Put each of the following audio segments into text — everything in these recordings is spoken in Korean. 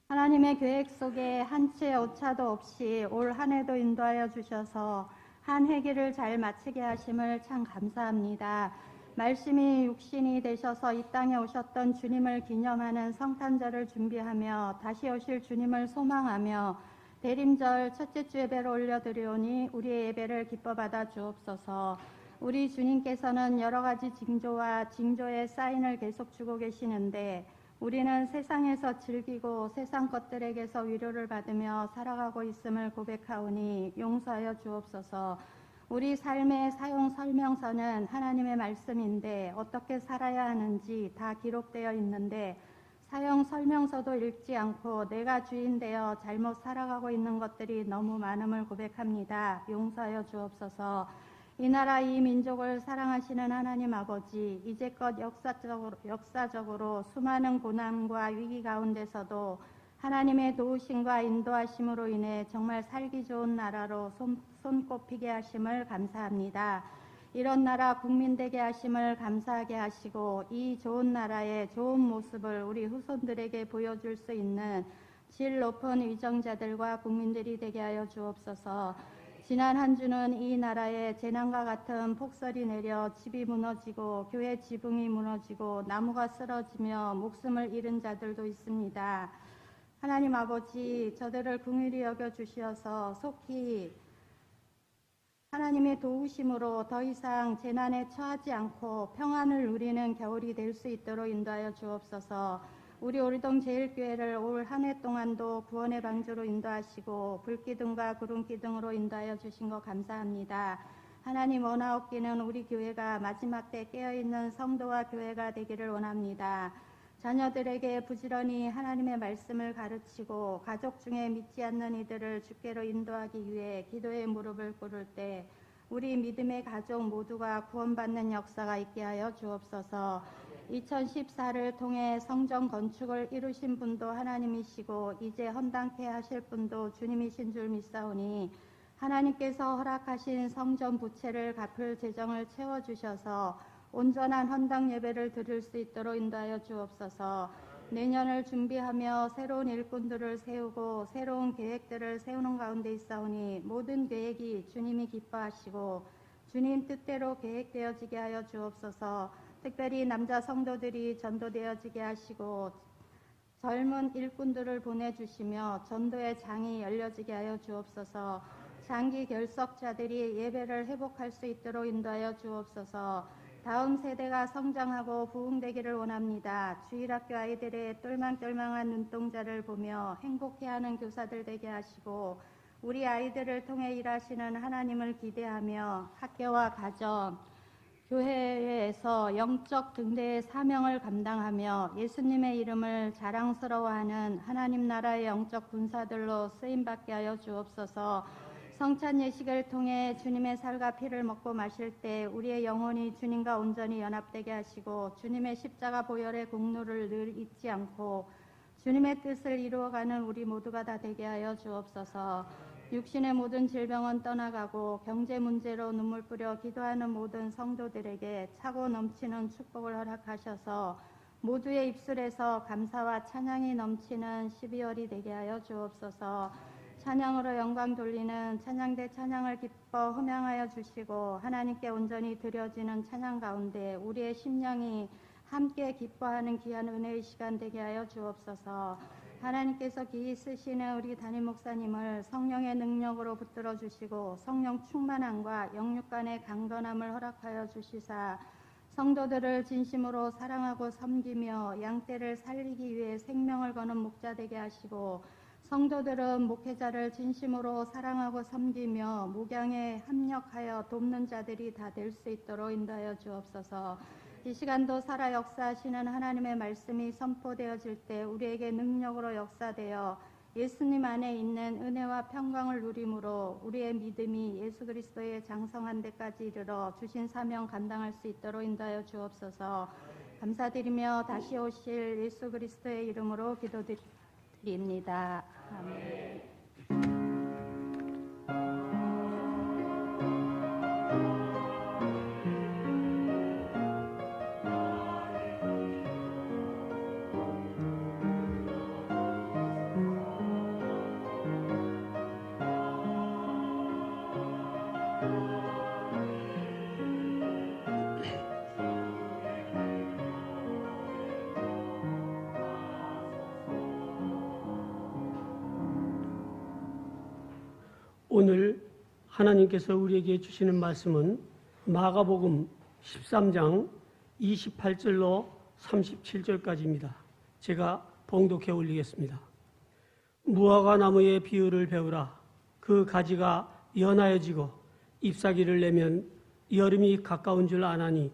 하나님의 계획 속에 한 치의 오차도 없이 올 한 해도 인도하여 주셔서 한 해기를 잘 마치게 하심을 참 감사합니다. 말씀이 육신이 되셔서 이 땅에 오셨던 주님을 기념하는 성탄절을 준비하며 다시 오실 주님을 소망하며 대림절 첫째 주 예배를 올려드리오니 우리의 예배를 기뻐 받아 주옵소서. 우리 주님께서는 여러 가지 징조와 징조의 사인을 계속 주고 계시는데 우리는 세상에서 즐기고 세상 것들에게서 위로를 받으며 살아가고 있음을 고백하오니 용서하여 주옵소서. 우리 삶의 사용 설명서는 하나님의 말씀인데 어떻게 살아야 하는지 다 기록되어 있는데 사용 설명서도 읽지 않고 내가 주인 되어 잘못 살아가고 있는 것들이 너무 많음을 고백합니다. 용서하여 주옵소서. 이 나라 이 민족을 사랑하시는 하나님 아버지, 이제껏 역사적으로 수많은 고난과 위기 가운데서도 하나님의 도우심과 인도하심으로 인해 정말 살기 좋은 나라로 손꼽히게 하심을 감사합니다. 이런 나라 국민 되게 하심을 감사하게 하시고 이 좋은 나라의 좋은 모습을 우리 후손들에게 보여줄 수 있는 질 높은 위정자들과 국민들이 되게 하여 주옵소서. 지난 한 주는 이 나라에 재난과 같은 폭설이 내려 집이 무너지고 교회 지붕이 무너지고 나무가 쓰러지며 목숨을 잃은 자들도 있습니다. 하나님 아버지, 저들을 긍휼히 여겨 주시어서 속히 하나님의 도우심으로 더 이상 재난에 처하지 않고 평안을 누리는 겨울이 될 수 있도록 인도하여 주옵소서. 우리 오리동 제일교회를 올 한 해 동안도 구원의 방주로 인도하시고 불기둥과 구름기둥으로 인도하여 주신 것 감사합니다. 하나님 원하옵기는 우리 교회가 마지막 때 깨어있는 성도와 교회가 되기를 원합니다. 자녀들에게 부지런히 하나님의 말씀을 가르치고 가족 중에 믿지 않는 이들을 주께로 인도하기 위해 기도의 무릎을 꿇을 때 우리 믿음의 가족 모두가 구원받는 역사가 있게 하여 주옵소서. 2014를 통해 성전 건축을 이루신 분도 하나님이시고 이제 헌당케 하실 분도 주님이신 줄 믿사오니 하나님께서 허락하신 성전 부채를 갚을 재정을 채워주셔서 온전한 헌당 예배를 드릴 수 있도록 인도하여 주옵소서. 내년을 준비하며 새로운 일꾼들을 세우고 새로운 계획들을 세우는 가운데 있사오니 모든 계획이 주님이 기뻐하시고 주님 뜻대로 계획되어지게 하여 주옵소서. 특별히 남자 성도들이 전도되어지게 하시고 젊은 일꾼들을 보내주시며 전도의 장이 열려지게 하여 주옵소서. 장기 결석자들이 예배를 회복할 수 있도록 인도하여 주옵소서. 다음 세대가 성장하고 부흥되기를 원합니다. 주일학교 아이들의 똘망똘망한 눈동자를 보며 행복해하는 교사들 되게 하시고 우리 아이들을 통해 일하시는 하나님을 기대하며 학교와 가정, 교회에서 영적 등대의 사명을 감당하며 예수님의 이름을 자랑스러워하는 하나님 나라의 영적 군사들로 쓰임받게 하여 주옵소서. 성찬 예식을 통해 주님의 살과 피를 먹고 마실 때 우리의 영혼이 주님과 온전히 연합되게 하시고 주님의 십자가 보혈의 공로를 늘 잊지 않고 주님의 뜻을 이루어가는 우리 모두가 다 되게 하여 주옵소서. 육신의 모든 질병은 떠나가고 경제 문제로 눈물 뿌려 기도하는 모든 성도들에게 차고 넘치는 축복을 허락하셔서 모두의 입술에서 감사와 찬양이 넘치는 12월이 되게 하여 주옵소서. 찬양으로 영광 돌리는 찬양대 찬양을 기뻐 흠양하여 주시고 하나님께 온전히 드려지는 찬양 가운데 우리의 심령이 함께 기뻐하는 귀한 은혜의 시간 되게 하여 주옵소서. 하나님께서 기이 쓰시는 우리 담임 목사님을 성령의 능력으로 붙들어 주시고 성령 충만함과 영육간의 강건함을 허락하여 주시사 성도들을 진심으로 사랑하고 섬기며 양떼를 살리기 위해 생명을 거는 목자 되게 하시고 성도들은 목회자를 진심으로 사랑하고 섬기며 목양에 합력하여 돕는 자들이 다 될 수 있도록 인도하여 주옵소서. 이 시간도 살아 역사하시는 하나님의 말씀이 선포되어질 때 우리에게 능력으로 역사되어 예수님 안에 있는 은혜와 평강을 누림으로 우리의 믿음이 예수 그리스도의 장성한 데까지 이르러 주신 사명 감당할 수 있도록 인도하여 주옵소서. 감사드리며 다시 오실 예수 그리스도의 이름으로 기도드립니다. 아멘. 오늘 하나님께서 우리에게 주시는 말씀은 마가복음 13장 28절로 37절까지입니다. 제가 봉독해 올리겠습니다. 무화과 나무의 비유를 배우라. 그 가지가 연하여지고 잎사귀를 내면 여름이 가까운 줄 아나니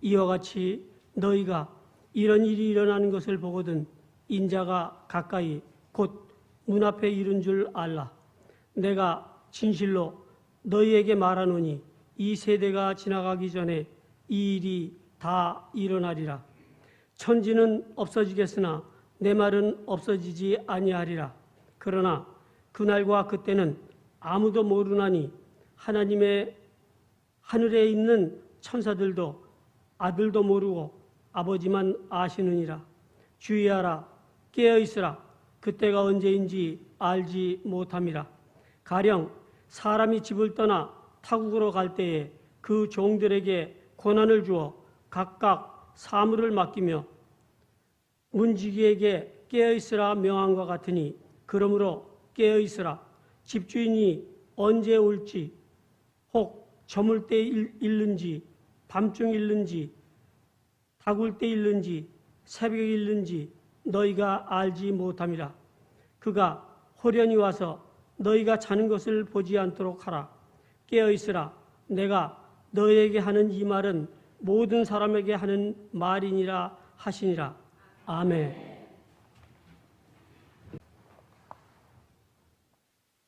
이와 같이 너희가 이런 일이 일어나는 것을 보거든 인자가 가까이 곧 문 앞에 이른 줄 알라. 내가 진실로 너희에게 말하노니 이 세대가 지나가기 전에 이 일이 다 일어나리라. 천지는 없어지겠으나 내 말은 없어지지 아니하리라. 그러나 그날과 그때는 아무도 모르나니 하나님의 하늘에 있는 천사들도 아들도 모르고 아버지만 아시느니라. 주의하라. 깨어있으라. 그때가 언제인지 알지 못함이라. 가령 사람이 집을 떠나 타국으로 갈 때에 그 종들에게 권한을 주어 각각 사물을 맡기며 문지기에게 깨어있으라 명함과 같으니 그러므로 깨어있으라. 집주인이 언제 올지 혹 저물 때 일는지 밤중 일는지 다굴 때 일는지 새벽에 일는지 너희가 알지 못함이라. 그가 호련히 와서 너희가 자는 것을 보지 않도록 하라. 깨어있으라. 내가 너희에게 하는 이 말은 모든 사람에게 하는 말이니라 하시니라. 아멘.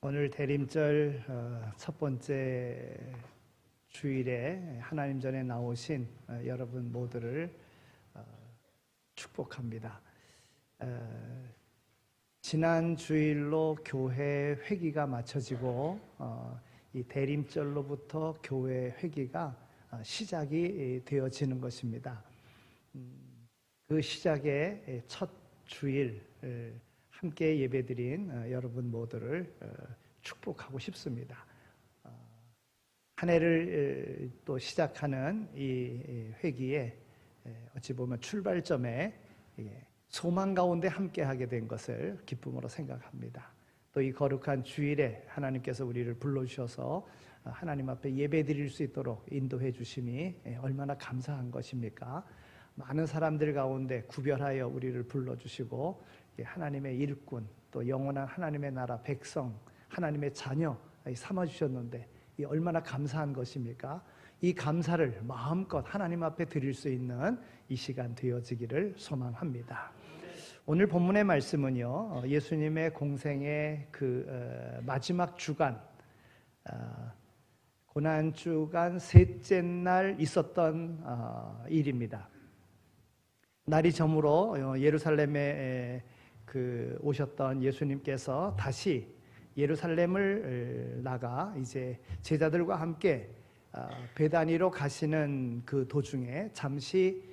오늘 대림절 첫 번째 주일에 하나님 전에 나오신 여러분 모두를 축복합니다. 지난 주일로 교회 회기가 마쳐지고 이 대림절로부터 교회 회기가 시작이 되어지는 것입니다. 그 시작의 첫 주일 함께 예배드린 여러분 모두를 축복하고 싶습니다. 한 해를 또 시작하는 이 회기에 어찌 보면 출발점에 소망 가운데 함께하게 된 것을 기쁨으로 생각합니다. 또 이 거룩한 주일에 하나님께서 우리를 불러주셔서 하나님 앞에 예배드릴 수 있도록 인도해 주심이 얼마나 감사한 것입니까? 많은 사람들 가운데 구별하여 우리를 불러주시고 하나님의 일꾼, 또 영원한 하나님의 나라 백성, 하나님의 자녀 삼아주셨는데 이 얼마나 감사한 것입니까? 이 감사를 마음껏 하나님 앞에 드릴 수 있는 이 시간 되어지기를 소망합니다. 오늘 본문의 말씀은요, 예수님의 공생의 그 마지막 주간, 고난주간 셋째 날 있었던 일입니다. 날이 저물어 예루살렘에 오셨던 예수님께서 다시 예루살렘을 나가 이제 제자들과 함께 베다니로 가시는 그 도중에 잠시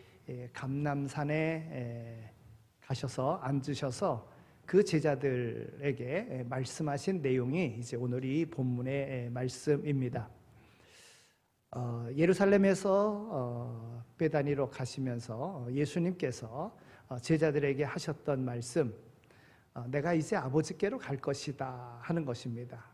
감람산에 가셔서 앉으셔서 그 제자들에게 말씀하신 내용이 이제 오늘 이 본문의 말씀입니다. 예루살렘에서 베다니로 가시면서 예수님께서 제자들에게 하셨던 말씀, 내가 이제 아버지께로 갈 것이다 하는 것입니다.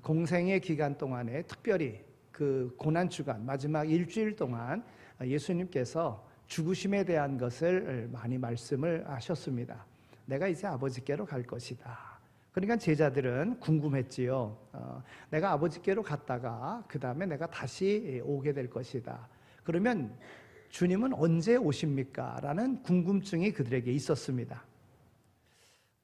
공생의 기간 동안에 특별히 그 고난주간 마지막 일주일 동안 예수님께서 죽으심에 대한 것을 많이 말씀을 하셨습니다. 내가 이제 아버지께로 갈 것이다. 그러니까 제자들은 궁금했지요. 내가 아버지께로 갔다가 그 다음에 내가 다시 오게 될 것이다. 그러면 주님은 언제 오십니까? 라는 궁금증이 그들에게 있었습니다.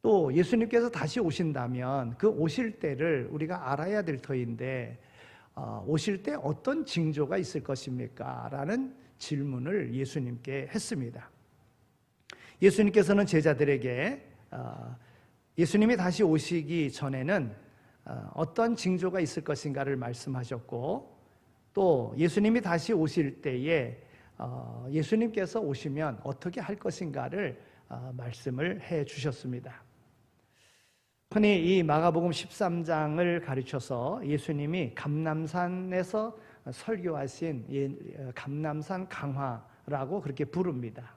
또 예수님께서 다시 오신다면 그 오실 때를 우리가 알아야 될 터인데 오실 때 어떤 징조가 있을 것입니까? 라는 질문을 예수님께 했습니다. 예수님께서는 제자들에게 예수님이 다시 오시기 전에는 어떤 징조가 있을 것인가를 말씀하셨고, 또 예수님이 다시 오실 때에 예수님께서 오시면 어떻게 할 것인가를 말씀을 해 주셨습니다. 흔히 이 마가복음 13장을 가르쳐서 예수님이 감람산에서 설교하신 감람산 강화라고 그렇게 부릅니다.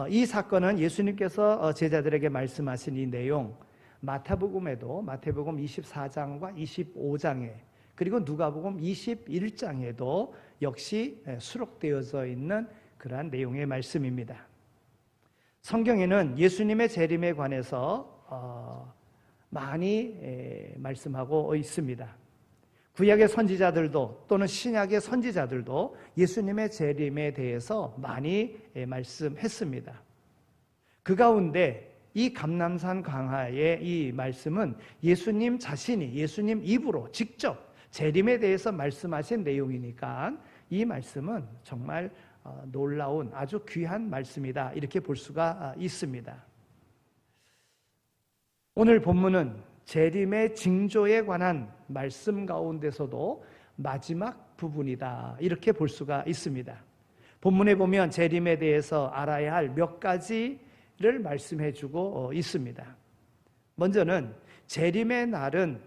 이 사건은 예수님께서 제자들에게 말씀하신 이 내용, 마태복음 24장과 25장에 그리고 누가복음 21장에도 역시 수록되어져 있는 그러한 내용의 말씀입니다. 성경에는 예수님의 재림에 관해서 많이 말씀하고 있습니다. 구약의 선지자들도 또는 신약의 선지자들도 예수님의 재림에 대해서 많이 말씀했습니다. 그 가운데 이 감람산 광야의 이 말씀은 예수님 자신이 예수님 입으로 직접 재림에 대해서 말씀하신 내용이니까 이 말씀은 정말 놀라운 아주 귀한 말씀이다 이렇게 볼 수가 있습니다. 오늘 본문은 재림의 징조에 관한 말씀 가운데서도 마지막 부분이다 이렇게 볼 수가 있습니다. 본문에 보면 재림에 대해서 알아야 할 몇 가지를 말씀해 주고 있습니다. 먼저는 재림의 날은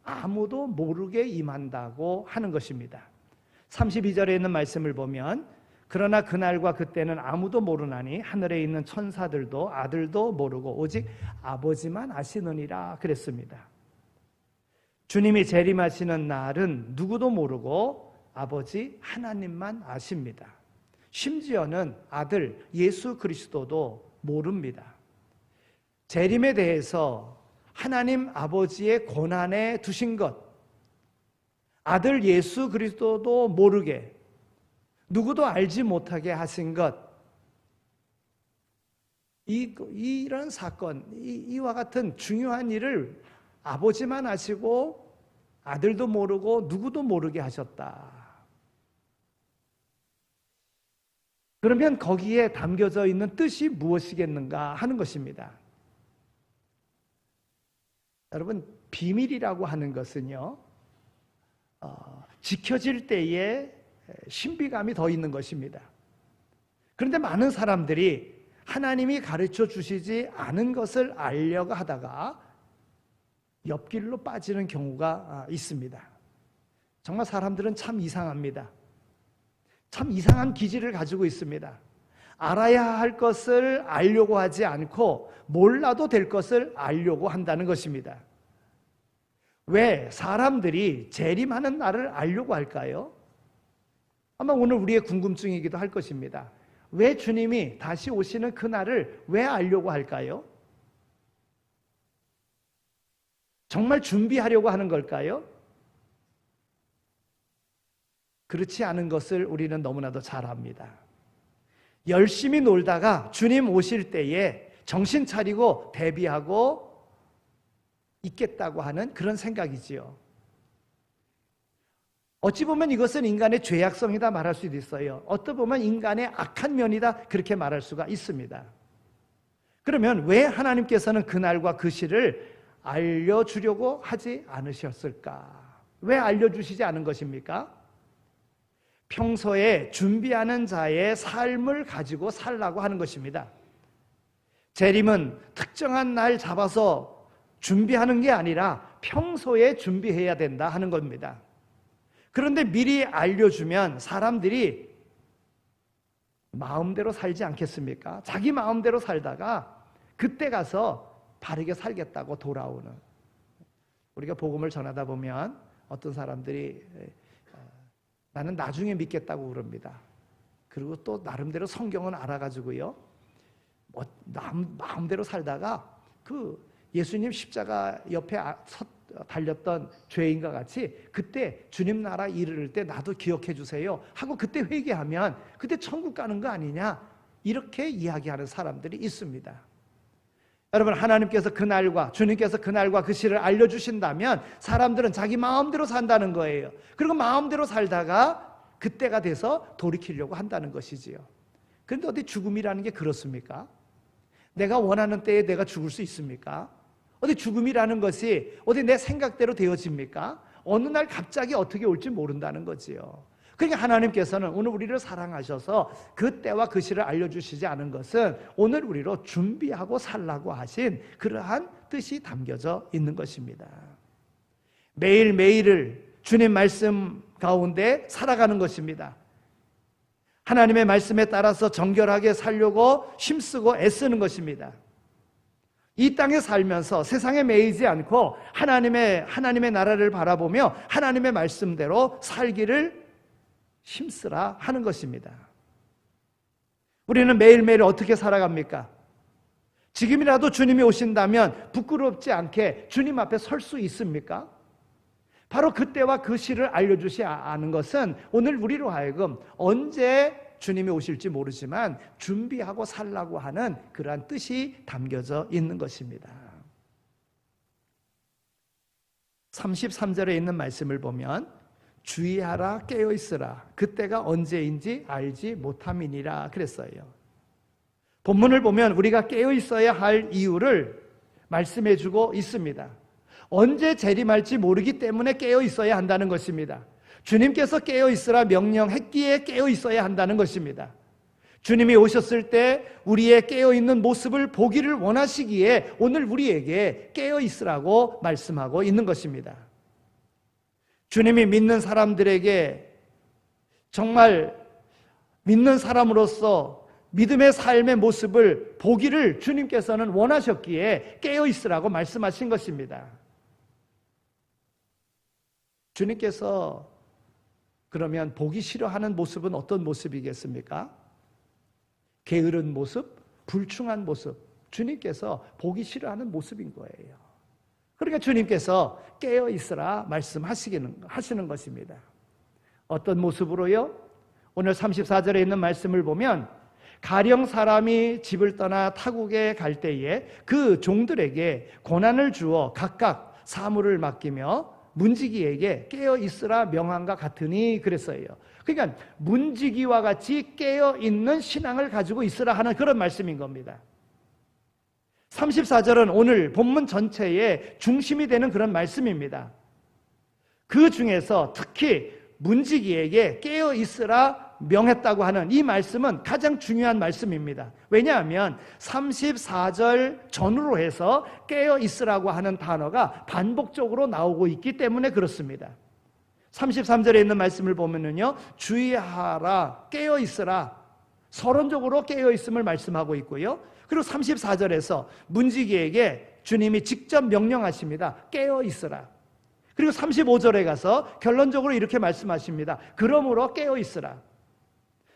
아무도 모르게 임한다고 하는 것입니다. 32절에 있는 말씀을 보면 그러나 그날과 그때는 아무도 모르나니 하늘에 있는 천사들도 아들도 모르고 오직 아버지만 아시느니라 그랬습니다. 주님이 재림하시는 날은 누구도 모르고 아버지 하나님만 아십니다. 심지어는 아들 예수 그리스도도 모릅니다. 재림에 대해서 하나님 아버지의 고난에 두신 것, 아들 예수 그리스도도 모르게 누구도 알지 못하게 하신 것, 이런 사건, 이와 같은 중요한 일을 아버지만 아시고 아들도 모르고 누구도 모르게 하셨다. 그러면 거기에 담겨져 있는 뜻이 무엇이겠는가 하는 것입니다. 여러분, 비밀이라고 하는 것은요, 지켜질 때에 신비감이 더 있는 것입니다. 그런데 많은 사람들이 하나님이 가르쳐 주시지 않은 것을 알려고 하다가 옆길로 빠지는 경우가 있습니다. 정말 사람들은 참 이상합니다. 참 이상한 기질을 가지고 있습니다. 알아야 할 것을 알려고 하지 않고 몰라도 될 것을 알려고 한다는 것입니다. 왜 사람들이 재림하는 날을 알려고 할까요? 아마 오늘 우리의 궁금증이기도 할 것입니다. 왜 주님이 다시 오시는 그 날을 왜 알려고 할까요? 정말 준비하려고 하는 걸까요? 그렇지 않은 것을 우리는 너무나도 잘 압니다. 열심히 놀다가 주님 오실 때에 정신 차리고 대비하고 있겠다고 하는 그런 생각이지요. 어찌 보면 이것은 인간의 죄악성이다 말할 수도 있어요. 어떻게 보면 인간의 악한 면이다 그렇게 말할 수가 있습니다. 그러면 왜 하나님께서는 그날과 그 시를 알려주려고 하지 않으셨을까? 왜 알려주시지 않은 것입니까? 평소에 준비하는 자의 삶을 가지고 살라고 하는 것입니다. 재림은 특정한 날 잡아서 준비하는 게 아니라 평소에 준비해야 된다 하는 겁니다. 그런데 미리 알려주면 사람들이 마음대로 살지 않겠습니까? 자기 마음대로 살다가 그때 가서 바르게 살겠다고 돌아오는. 우리가 복음을 전하다 보면 어떤 사람들이 나는 나중에 믿겠다고 그럽니다. 그리고 또 나름대로 성경은 알아가지고요, 마음대로 살다가 그 예수님 십자가 옆에 달렸던 죄인과 같이 그때 주님 나라 이르를 때 나도 기억해 주세요 하고 그때 회개하면 그때 천국 가는 거 아니냐, 이렇게 이야기하는 사람들이 있습니다. 여러분, 하나님께서 그날과 주님께서 그날과 그 시를 알려주신다면 사람들은 자기 마음대로 산다는 거예요. 그리고 마음대로 살다가 그때가 돼서 돌이키려고 한다는 것이지요. 그런데 어디 죽음이라는 게 그렇습니까? 내가 원하는 때에 내가 죽을 수 있습니까? 어디 죽음이라는 것이 어디 내 생각대로 되어집니까? 어느 날 갑자기 어떻게 올지 모른다는 거지요. 그러니까 하나님께서는 오늘 우리를 사랑하셔서 그 때와 그 시를 알려주시지 않은 것은 오늘 우리로 준비하고 살라고 하신 그러한 뜻이 담겨져 있는 것입니다. 매일매일을 주님 말씀 가운데 살아가는 것입니다. 하나님의 말씀에 따라서 정결하게 살려고 힘쓰고 애쓰는 것입니다. 이 땅에 살면서 세상에 매이지 않고 하나님의 나라를 바라보며 하나님의 말씀대로 살기를 힘쓰라 하는 것입니다. 우리는 매일매일 어떻게 살아갑니까? 지금이라도 주님이 오신다면 부끄럽지 않게 주님 앞에 설 수 있습니까? 바로 그때와 그 시를 알려주시 않은 것은 오늘 우리로 하여금 언제 주님이 오실지 모르지만 준비하고 살라고 하는 그러한 뜻이 담겨져 있는 것입니다. 33절에 있는 말씀을 보면 주의하라 깨어있으라 그때가 언제인지 알지 못함이니라 그랬어요. 본문을 보면 우리가 깨어있어야 할 이유를 말씀해 주고 있습니다. 언제 재림할지 모르기 때문에 깨어있어야 한다는 것입니다. 주님께서 깨어있으라 명령했기에 깨어있어야 한다는 것입니다. 주님이 오셨을 때 우리의 깨어있는 모습을 보기를 원하시기에 오늘 우리에게 깨어있으라고 말씀하고 있는 것입니다. 주님이 믿는 사람들에게 정말 믿는 사람으로서 믿음의 삶의 모습을 보기를 주님께서는 원하셨기에 깨어있으라고 말씀하신 것입니다. 주님께서 그러면 보기 싫어하는 모습은 어떤 모습이겠습니까? 게으른 모습, 불충한 모습, 주님께서 보기 싫어하는 모습인 거예요. 그러니까 주님께서 깨어있으라 말씀하시는 것입니다. 어떤 모습으로요? 오늘 34절에 있는 말씀을 보면 가령 사람이 집을 떠나 타국에 갈 때에 그 종들에게 고난을 주어 각각 사물을 맡기며 문지기에게 깨어있으라 명함과 같으니 그랬어요. 그러니까 문지기와 같이 깨어있는 신앙을 가지고 있으라 하는 그런 말씀인 겁니다. 34절은 오늘 본문 전체의 중심이 되는 그런 말씀입니다. 그 중에서 특히 문지기에게 깨어있으라 명했다고 하는 이 말씀은 가장 중요한 말씀입니다. 왜냐하면 34절 전후로 해서 깨어있으라고 하는 단어가 반복적으로 나오고 있기 때문에 그렇습니다. 33절에 있는 말씀을 보면은요, 주의하라, 깨어있으라, 서론적으로 깨어있음을 말씀하고 있고요. 그리고 34절에서 문지기에게 주님이 직접 명령하십니다. 깨어있으라. 그리고 35절에 가서 결론적으로 이렇게 말씀하십니다. 그러므로 깨어있으라.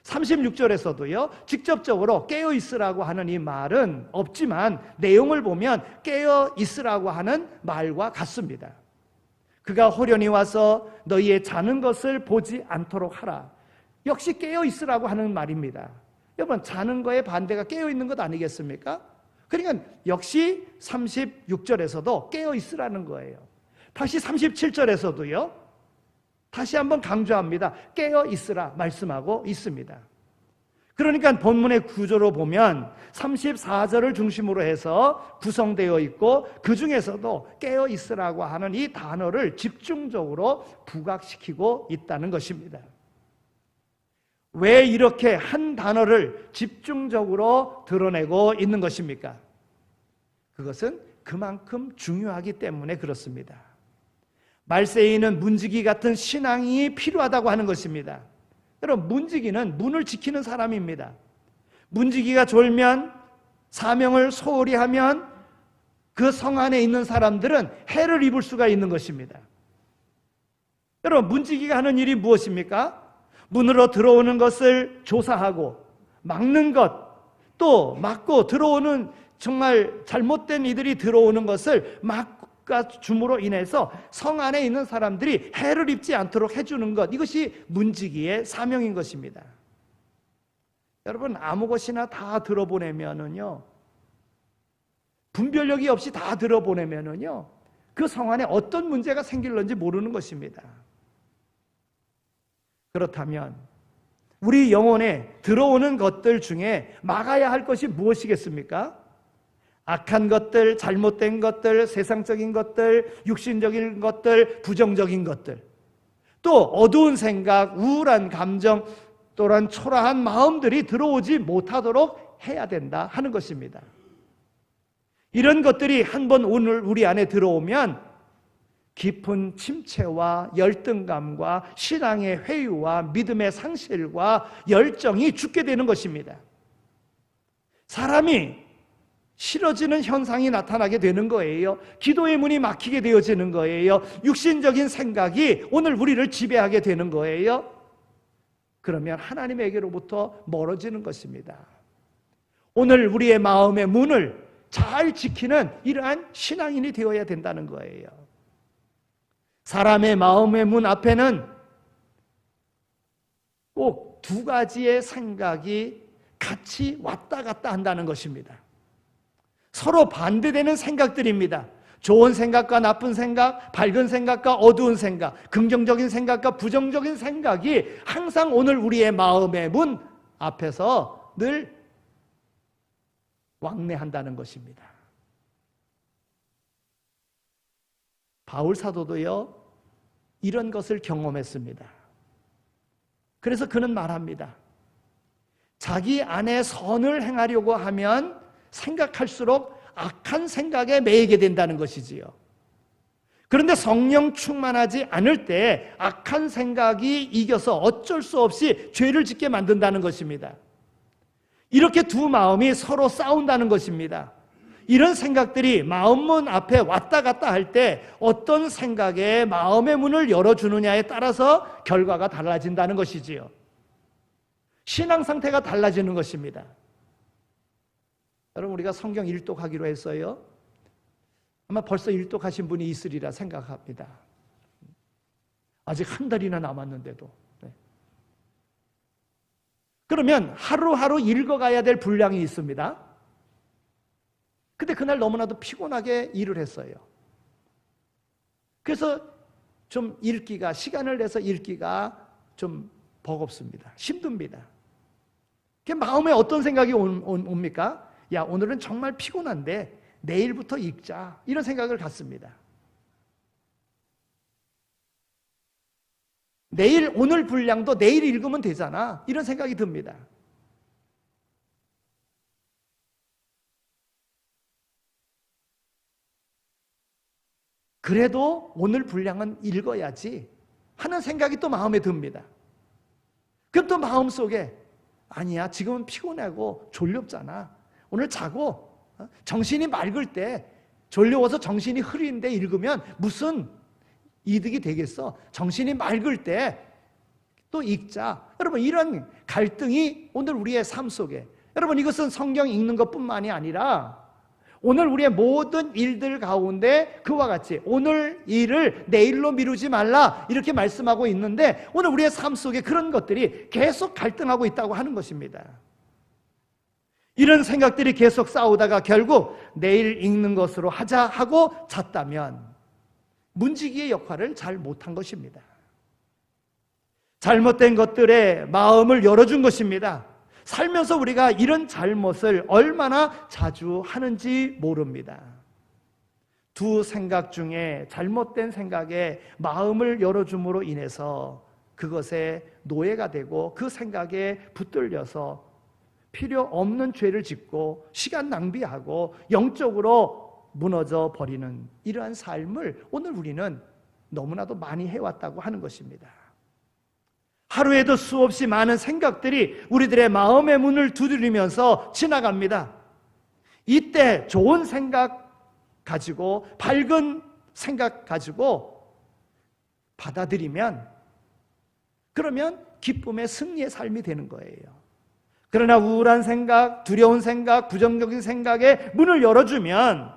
36절에서도요, 직접적으로 깨어있으라고 하는 이 말은 없지만 내용을 보면 깨어있으라고 하는 말과 같습니다. 그가 호련히 와서 너희의 자는 것을 보지 않도록 하라. 역시 깨어있으라고 하는 말입니다. 여러분, 자는 거의 반대가 깨어있는 것 아니겠습니까? 그러니까 역시 36절에서도 깨어있으라는 거예요. 다시 37절에서도요, 다시 한번 강조합니다. 깨어있으라 말씀하고 있습니다. 그러니까 본문의 구조로 보면 34절을 중심으로 해서 구성되어 있고 그 중에서도 깨어있으라고 하는 이 단어를 집중적으로 부각시키고 있다는 것입니다. 왜 이렇게 한 단어를 집중적으로 드러내고 있는 것입니까? 그것은 그만큼 중요하기 때문에 그렇습니다. 말세이는 문지기 같은 신앙이 필요하다고 하는 것입니다. 여러분, 문지기는 문을 지키는 사람입니다. 문지기가 졸면, 사명을 소홀히 하면 그 성 안에 있는 사람들은 해를 입을 수가 있는 것입니다. 여러분, 문지기가 하는 일이 무엇입니까? 문으로 들어오는 것을 조사하고 막는 것, 또 막고 들어오는 정말 잘못된 이들이 들어오는 것을 막가 줌으로 인해서 성 안에 있는 사람들이 해를 입지 않도록 해주는 것, 이것이 문지기의 사명인 것입니다. 여러분, 아무 것이나 다 들어보내면은요, 분별력이 없이 다 들어보내면은요, 그 성 안에 어떤 문제가 생길는지 모르는 것입니다. 그렇다면 우리 영혼에 들어오는 것들 중에 막아야 할 것이 무엇이겠습니까? 악한 것들, 잘못된 것들, 세상적인 것들, 육신적인 것들, 부정적인 것들, 또 어두운 생각, 우울한 감정, 또한 초라한 마음들이 들어오지 못하도록 해야 된다 하는 것입니다. 이런 것들이 한번 오늘 우리 안에 들어오면 깊은 침체와 열등감과 신앙의 회유와 믿음의 상실과 열정이 죽게 되는 것입니다. 사람이 싫어지는 현상이 나타나게 되는 거예요. 기도의 문이 막히게 되어지는 거예요. 육신적인 생각이 오늘 우리를 지배하게 되는 거예요. 그러면 하나님에게로부터 멀어지는 것입니다. 오늘 우리의 마음의 문을 잘 지키는 이러한 신앙인이 되어야 된다는 거예요. 사람의 마음의 문 앞에는 꼭 두 가지의 생각이 같이 왔다 갔다 한다는 것입니다. 서로 반대되는 생각들입니다. 좋은 생각과 나쁜 생각, 밝은 생각과 어두운 생각, 긍정적인 생각과 부정적인 생각이 항상 오늘 우리의 마음의 문 앞에서 늘 왕래한다는 것입니다. 바울 사도도요, 이런 것을 경험했습니다. 그래서 그는 말합니다. 자기 안에 선을 행하려고 하면 생각할수록 악한 생각에 매이게 된다는 것이지요. 그런데 성령 충만하지 않을 때 악한 생각이 이겨서 어쩔 수 없이 죄를 짓게 만든다는 것입니다. 이렇게 두 마음이 서로 싸운다는 것입니다. 이런 생각들이 마음문 앞에 왔다 갔다 할 때 어떤 생각에 마음의 문을 열어주느냐에 따라서 결과가 달라진다는 것이지요. 신앙 상태가 달라지는 것입니다. 여러분, 우리가 성경 일독하기로 했어요. 아마 벌써 일독하신 분이 있으리라 생각합니다. 아직 한 달이나 남았는데도. 그러면 하루하루 읽어가야 될 분량이 있습니다. 근데 그날 너무나도 피곤하게 일을 했어요. 그래서 좀 읽기가, 시간을 내서 읽기가 좀 버겁습니다. 힘듭니다. 마음에 어떤 생각이 옵니까? 야, 오늘은 정말 피곤한데 내일부터 읽자, 이런 생각을 갖습니다. 오늘 분량도 내일 읽으면 되잖아, 이런 생각이 듭니다. 그래도 오늘 분량은 읽어야지 하는 생각이 또 마음에 듭니다. 그럼 또 마음속에 아니야, 지금은 피곤하고 졸렵잖아, 오늘 자고 정신이 맑을 때, 졸려워서 정신이 흐린데 읽으면 무슨 이득이 되겠어? 정신이 맑을 때 또 읽자. 여러분, 이런 갈등이 오늘 우리의 삶 속에, 여러분, 이것은 성경 읽는 것뿐만이 아니라 오늘 우리의 모든 일들 가운데 그와 같이 오늘 일을 내일로 미루지 말라, 이렇게 말씀하고 있는데 오늘 우리의 삶 속에 그런 것들이 계속 갈등하고 있다고 하는 것입니다. 이런 생각들이 계속 싸우다가 결국 내일 읽는 것으로 하자 하고 잤다면 문지기의 역할을 잘 못한 것입니다. 잘못된 것들에 마음을 열어준 것입니다. 살면서 우리가 이런 잘못을 얼마나 자주 하는지 모릅니다. 두 생각 중에 잘못된 생각에 마음을 열어줌으로 인해서 그것에 노예가 되고 그 생각에 붙들려서 필요 없는 죄를 짓고 시간 낭비하고 영적으로 무너져 버리는 이러한 삶을 오늘 우리는 너무나도 많이 해왔다고 하는 것입니다. 하루에도 수없이 많은 생각들이 우리들의 마음의 문을 두드리면서 지나갑니다. 이때 좋은 생각 가지고, 밝은 생각 가지고 받아들이면, 그러면 기쁨의 승리의 삶이 되는 거예요. 그러나 우울한 생각, 두려운 생각, 부정적인 생각에 문을 열어주면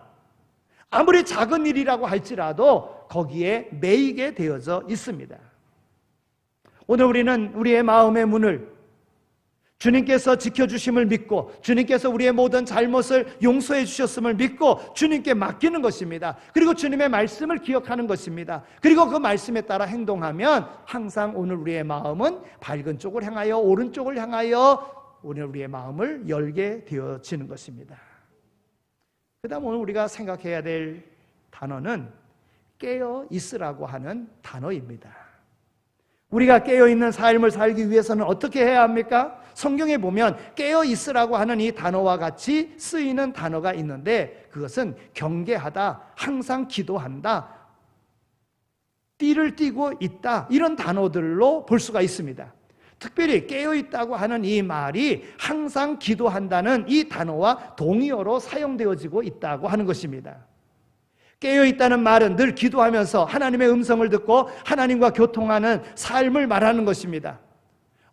아무리 작은 일이라고 할지라도 거기에 매이게 되어져 있습니다. 오늘 우리는 우리의 마음의 문을 주님께서 지켜주심을 믿고, 주님께서 우리의 모든 잘못을 용서해 주셨음을 믿고 주님께 맡기는 것입니다. 그리고 주님의 말씀을 기억하는 것입니다. 그리고 그 말씀에 따라 행동하면 항상 오늘 우리의 마음은 밝은 쪽을 향하여, 오른쪽을 향하여 오늘 우리의 마음을 열게 되어지는 것입니다. 그 다음 오늘 우리가 생각해야 될 단어는 깨어 있으라고 하는 단어입니다. 우리가 깨어있는 삶을 살기 위해서는 어떻게 해야 합니까? 성경에 보면 깨어 있으라고 하는 이 단어와 같이 쓰이는 단어가 있는데 그것은 경계하다, 항상 기도한다, 띠를 띠고 있다, 이런 단어들로 볼 수가 있습니다. 특별히 깨어있다고 하는 이 말이 항상 기도한다는 이 단어와 동의어로 사용되어지고 있다고 하는 것입니다. 깨어있다는 말은 늘 기도하면서 하나님의 음성을 듣고 하나님과 교통하는 삶을 말하는 것입니다.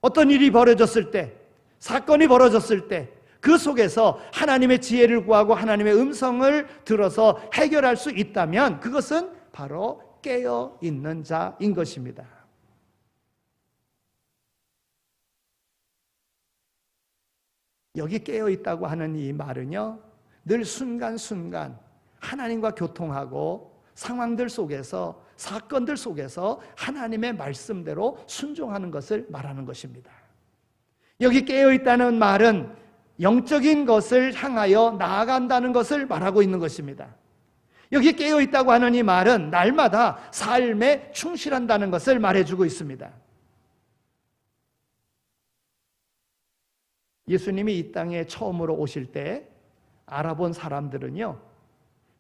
어떤 일이 벌어졌을 때, 사건이 벌어졌을 때 그 속에서 하나님의 지혜를 구하고 하나님의 음성을 들어서 해결할 수 있다면 그것은 바로 깨어있는 자인 것입니다. 여기 깨어있다고 하는 이 말은요, 늘 순간순간 하나님과 교통하고 상황들 속에서, 사건들 속에서 하나님의 말씀대로 순종하는 것을 말하는 것입니다. 여기 깨어있다는 말은 영적인 것을 향하여 나아간다는 것을 말하고 있는 것입니다. 여기 깨어있다고 하는 이 말은 날마다 삶에 충실한다는 것을 말해주고 있습니다. 예수님이 이 땅에 처음으로 오실 때 알아본 사람들은요,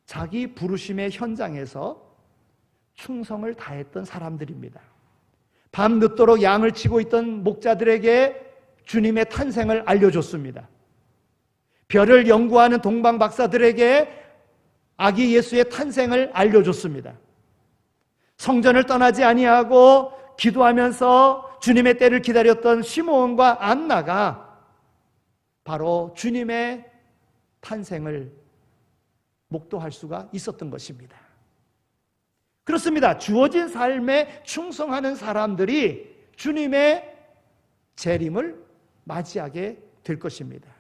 자기 부르심의 현장에서 충성을 다했던 사람들입니다. 밤 늦도록 양을 치고 있던 목자들에게 주님의 탄생을 알려줬습니다. 별을 연구하는 동방 박사들에게 아기 예수의 탄생을 알려줬습니다. 성전을 떠나지 아니하고 기도하면서 주님의 때를 기다렸던 시므온과 안나가 바로 주님의 탄생을 목도할 수가 있었던 것입니다. 그렇습니다. 주어진 삶에 충성하는 사람들이 주님의 재림을 맞이하게 될 것입니다.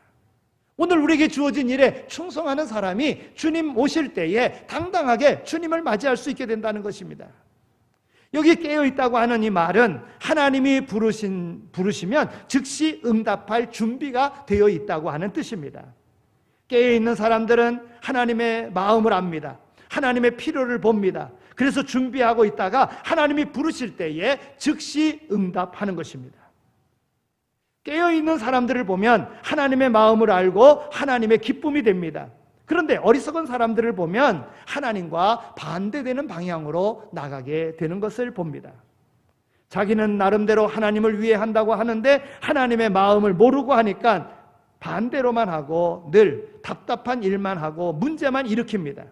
오늘 우리에게 주어진 일에 충성하는 사람이 주님 오실 때에 당당하게 주님을 맞이할 수 있게 된다는 것입니다. 여기 깨어있다고 하는 이 말은 하나님이 부르시면 즉시 응답할 준비가 되어 있다고 하는 뜻입니다. 깨어있는 사람들은 하나님의 마음을 압니다. 하나님의 필요를 봅니다. 그래서 준비하고 있다가 하나님이 부르실 때에 즉시 응답하는 것입니다. 깨어있는 사람들을 보면 하나님의 마음을 알고 하나님의 기쁨이 됩니다. 그런데 어리석은 사람들을 보면 하나님과 반대되는 방향으로 나가게 되는 것을 봅니다. 자기는 나름대로 하나님을 위해 한다고 하는데 하나님의 마음을 모르고 하니까 반대로만 하고 늘 답답한 일만 하고 문제만 일으킵니다.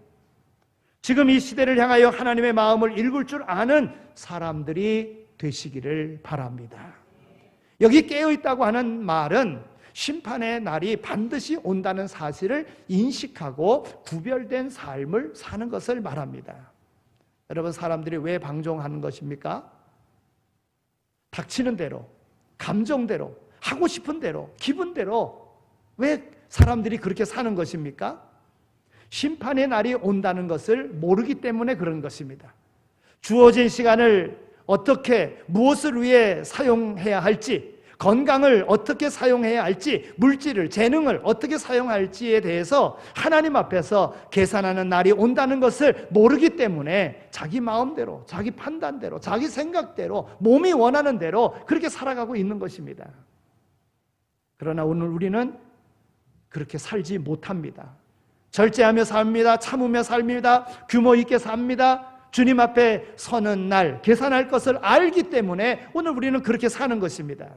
지금 이 시대를 향하여 하나님의 마음을 읽을 줄 아는 사람들이 되시기를 바랍니다. 여기 깨어있다고 하는 말은 심판의 날이 반드시 온다는 사실을 인식하고 구별된 삶을 사는 것을 말합니다. 여러분, 사람들이 왜 방종하는 것입니까? 닥치는 대로, 감정대로, 하고 싶은 대로, 기분대로 왜 사람들이 그렇게 사는 것입니까? 심판의 날이 온다는 것을 모르기 때문에 그런 것입니다. 주어진 시간을 어떻게, 무엇을 위해 사용해야 할지, 건강을 어떻게 사용해야 할지, 물질을, 재능을 어떻게 사용할지에 대해서 하나님 앞에서 계산하는 날이 온다는 것을 모르기 때문에 자기 마음대로, 자기 판단대로, 자기 생각대로, 몸이 원하는 대로 그렇게 살아가고 있는 것입니다. 그러나 오늘 우리는 그렇게 살지 못합니다. 절제하며 삽니다. 참으며 삽니다. 규모 있게 삽니다. 주님 앞에 서는 날, 계산할 것을 알기 때문에 오늘 우리는 그렇게 사는 것입니다.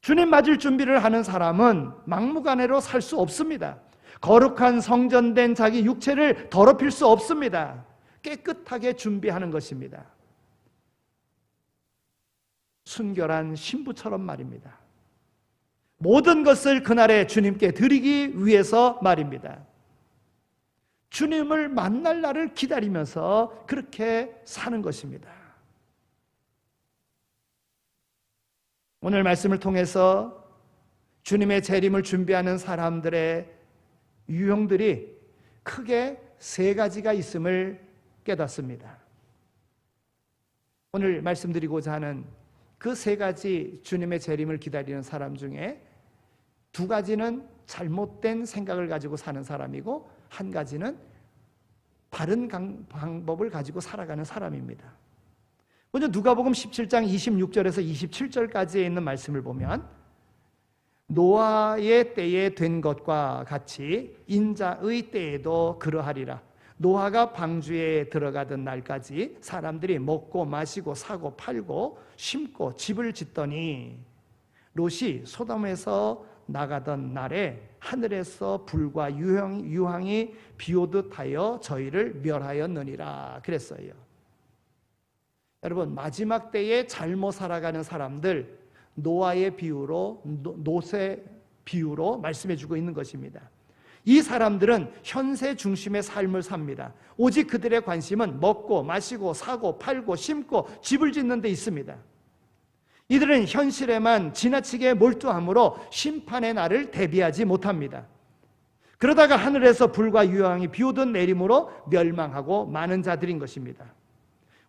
주님 맞을 준비를 하는 사람은 막무가내로 살 수 없습니다. 거룩한 성전된 자기 육체를 더럽힐 수 없습니다. 깨끗하게 준비하는 것입니다. 순결한 신부처럼 말입니다. 모든 것을 그날에 주님께 드리기 위해서 말입니다. 주님을 만날 날을 기다리면서 그렇게 사는 것입니다. 오늘 말씀을 통해서 주님의 재림을 준비하는 사람들의 유형들이 크게 세 가지가 있음을 깨닫습니다. 오늘 말씀드리고자 하는 그 세 가지 주님의 재림을 기다리는 사람 중에 두 가지는 잘못된 생각을 가지고 사는 사람이고 한 가지는 바른 방법을 가지고 살아가는 사람입니다. 먼저 누가복음 17장 26절에서 27절까지에 있는 말씀을 보면 노아의 때에 된 것과 같이 인자의 때에도 그러하리라. 노아가 방주에 들어가던 날까지 사람들이 먹고 마시고 사고 팔고 심고 집을 짓더니 롯이 소돔에서 나가던 날에 하늘에서 불과 유황이 비오듯 하여 저희를 멸하였느니라 그랬어요. 여러분, 마지막 때에 잘못 살아가는 사람들, 노아의 비유로, 롯의 비유로 말씀해 주고 있는 것입니다. 이 사람들은 현세 중심의 삶을 삽니다. 오직 그들의 관심은 먹고 마시고 사고 팔고 심고 집을 짓는 데 있습니다. 이들은 현실에만 지나치게 몰두함으로 심판의 날을 대비하지 못합니다. 그러다가 하늘에서 불과 유황이 비오듯 내림으로 멸망하고 많은 자들인 것입니다.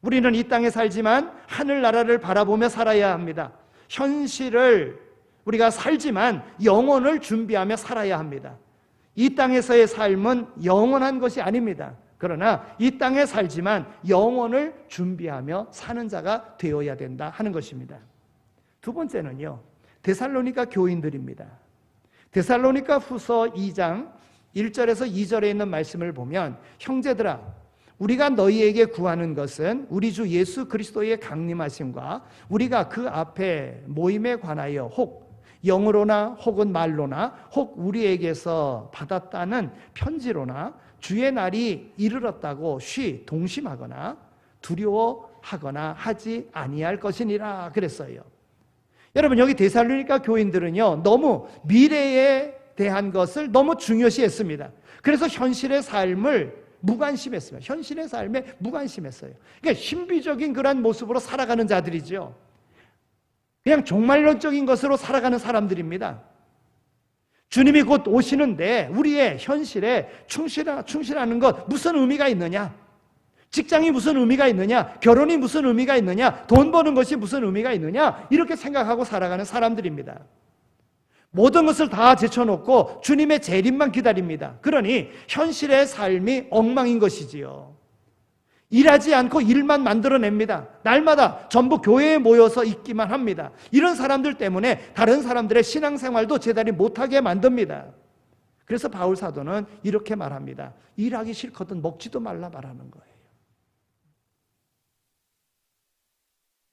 우리는 이 땅에 살지만 하늘나라를 바라보며 살아야 합니다. 현실을 우리가 살지만 영혼을 준비하며 살아야 합니다. 이 땅에서의 삶은 영원한 것이 아닙니다. 그러나 이 땅에 살지만 영혼을 준비하며 사는 자가 되어야 된다 하는 것입니다. 두 번째는요, 데살로니가 교인들입니다. 데살로니가 후서 2장 1절에서 2절에 있는 말씀을 보면, 형제들아, 우리가 너희에게 구하는 것은 우리 주 예수 그리스도의 강림하심과 우리가 그 앞에 모임에 관하여 혹 영으로나 혹은 말로나 혹 우리에게서 받았다는 편지로나 주의 날이 이르렀다고 동심하거나 두려워하거나 하지 아니할 것이니라 그랬어요. 여러분, 여기 데살로니가 교인들은요, 너무 미래에 대한 것을 너무 중요시했습니다. 그래서 현실의 삶을 무관심했습니다. 현실의 삶에 무관심했어요. 그러니까 신비적인 그런 모습으로 살아가는 자들이죠. 그냥 종말론적인 것으로 살아가는 사람들입니다. 주님이 곧 오시는데 우리의 현실에 충실하는 것 무슨 의미가 있느냐? 직장이 무슨 의미가 있느냐? 결혼이 무슨 의미가 있느냐? 돈 버는 것이 무슨 의미가 있느냐? 이렇게 생각하고 살아가는 사람들입니다. 모든 것을 다 제쳐놓고 주님의 재림만 기다립니다. 그러니 현실의 삶이 엉망인 것이지요. 일하지 않고 일만 만들어냅니다. 날마다 전부 교회에 모여서 있기만 합니다. 이런 사람들 때문에 다른 사람들의 신앙생활도 제대로 못하게 만듭니다. 그래서 바울 사도는 이렇게 말합니다. 일하기 싫거든 먹지도 말라 말하는 거예요.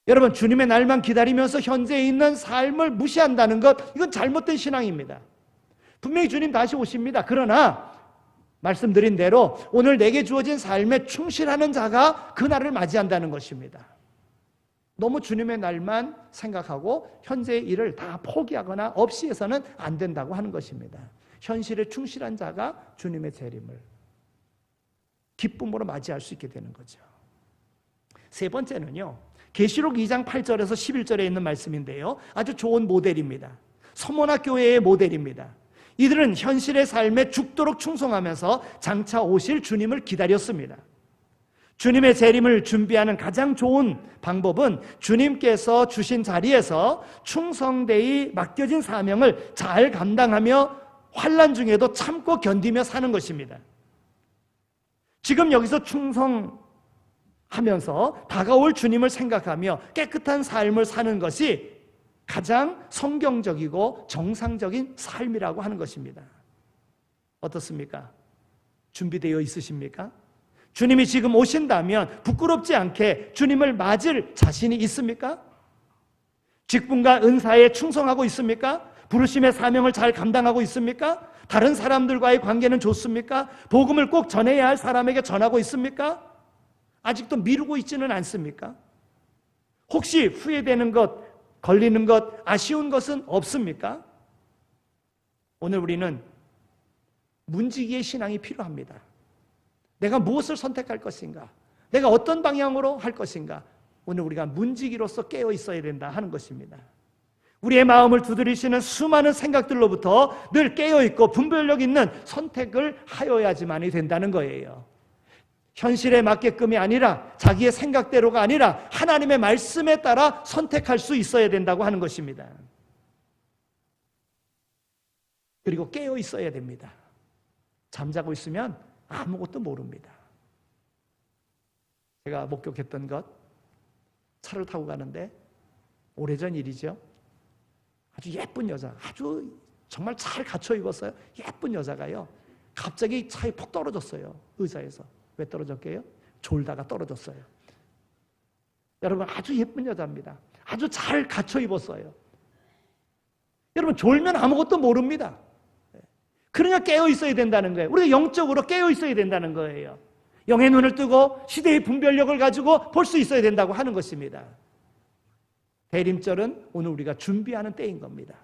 여러분, 주님의 날만 기다리면서 현재에 있는 삶을 무시한다는 것, 이건 잘못된 신앙입니다. 분명히 주님 다시 오십니다. 그러나 말씀드린 대로 오늘 내게 주어진 삶에 충실하는 자가 그날을 맞이한다는 것입니다. 너무 주님의 날만 생각하고 현재의 일을 다 포기하거나 없이 해서는 안 된다고 하는 것입니다. 현실에 충실한 자가 주님의 재림을 기쁨으로 맞이할 수 있게 되는 거죠. 세 번째는요, 계시록 2장 8절에서 11절에 있는 말씀인데요, 아주 좋은 모델입니다. 서머나 교회의 모델입니다. 이들은 현실의 삶에 죽도록 충성하면서 장차 오실 주님을 기다렸습니다. 주님의 재림을 준비하는 가장 좋은 방법은 주님께서 주신 자리에서 충성되이 맡겨진 사명을 잘 감당하며 환난 중에도 참고 견디며 사는 것입니다. 지금 여기서 충성하면서 다가올 주님을 생각하며 깨끗한 삶을 사는 것이 가장 성경적이고 정상적인 삶이라고 하는 것입니다. 어떻습니까? 준비되어 있으십니까? 주님이 지금 오신다면 부끄럽지 않게 주님을 맞을 자신이 있습니까? 직분과 은사에 충성하고 있습니까? 부르심의 사명을 잘 감당하고 있습니까? 다른 사람들과의 관계는 좋습니까? 복음을 꼭 전해야 할 사람에게 전하고 있습니까? 아직도 미루고 있지는 않습니까? 혹시 후회되는 것, 걸리는 것, 아쉬운 것은 없습니까? 오늘 우리는 문지기의 신앙이 필요합니다. 내가 무엇을 선택할 것인가? 내가 어떤 방향으로 할 것인가? 오늘 우리가 문지기로서 깨어 있어야 된다 하는 것입니다. 우리의 마음을 두드리시는 수많은 생각들로부터 늘 깨어있고 분별력 있는 선택을 하여야지만이 된다는 거예요. 현실에 맞게끔이 아니라 자기의 생각대로가 아니라 하나님의 말씀에 따라 선택할 수 있어야 된다고 하는 것입니다. 그리고 깨어 있어야 됩니다. 잠자고 있으면 아무것도 모릅니다. 제가 목격했던 것, 차를 타고 가는데 오래전 일이죠. 아주 예쁜 여자, 아주 정말 잘 갖춰 입었어요. 예쁜 여자가요, 갑자기 차에 푹 떨어졌어요. 의자에서. 왜 떨어졌게요? 졸다가 떨어졌어요. 여러분, 아주 예쁜 여자입니다. 아주 잘 갖춰 입었어요. 여러분, 졸면 아무것도 모릅니다. 그러니까 깨어 있어야 된다는 거예요. 우리가 영적으로 깨어 있어야 된다는 거예요. 영의 눈을 뜨고 시대의 분별력을 가지고 볼 수 있어야 된다고 하는 것입니다. 대림절은 오늘 우리가 준비하는 때인 겁니다.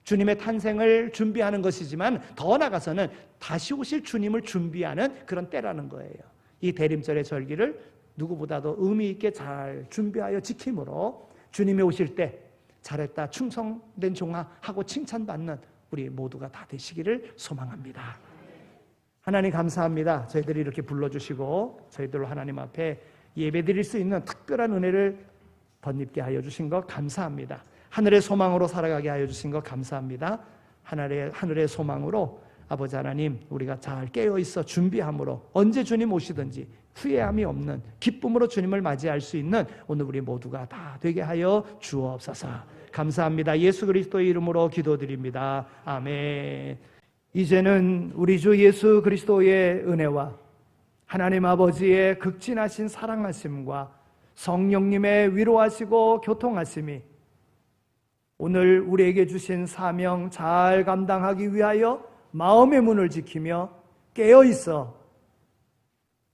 주님의 탄생을 준비하는 것이지만 더 나아가서는 다시 오실 주님을 준비하는 그런 때라는 거예요. 이 대림절의 절기를 누구보다도 의미 있게 잘 준비하여 지킴으로 주님이 오실 때 잘했다, 충성된 종아 하고 칭찬받는 우리 모두가 다 되시기를 소망합니다. 하나님 감사합니다. 저희들이 이렇게 불러주시고 저희들로 하나님 앞에 예배드릴 수 있는 특별한 은혜를 덧입게 하여 주신 것 감사합니다. 하늘의 소망으로 살아가게 하여 주신 것 감사합니다. 하늘의 소망으로 아버지 하나님, 우리가 잘 깨어있어 준비함으로 언제 주님 오시든지 후회함이 없는 기쁨으로 주님을 맞이할 수 있는 오늘 우리 모두가 다 되게 하여 주옵소서. 감사합니다. 예수 그리스도의 이름으로 기도드립니다. 아멘. 이제는 우리 주 예수 그리스도의 은혜와 하나님 아버지의 극진하신 사랑하심과 성령님의 위로하시고 교통하심이 오늘 우리에게 주신 사명 잘 감당하기 위하여 마음의 문을 지키며 깨어있어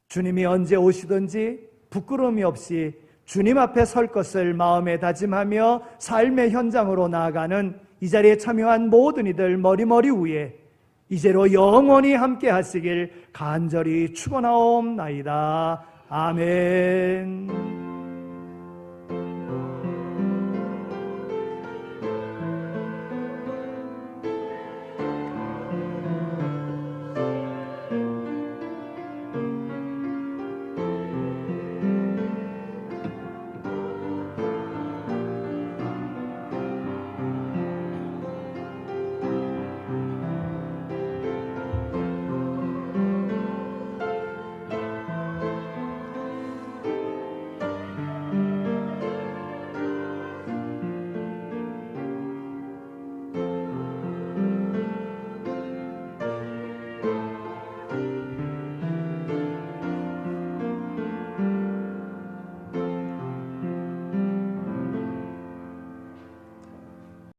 주님이 언제 오시든지 부끄러움이 없이 주님 앞에 설 것을 마음에 다짐하며 삶의 현장으로 나아가는 이 자리에 참여한 모든 이들 머리머리 위에 이제로 영원히 함께 하시길 간절히 축원하옵나이다. 아멘.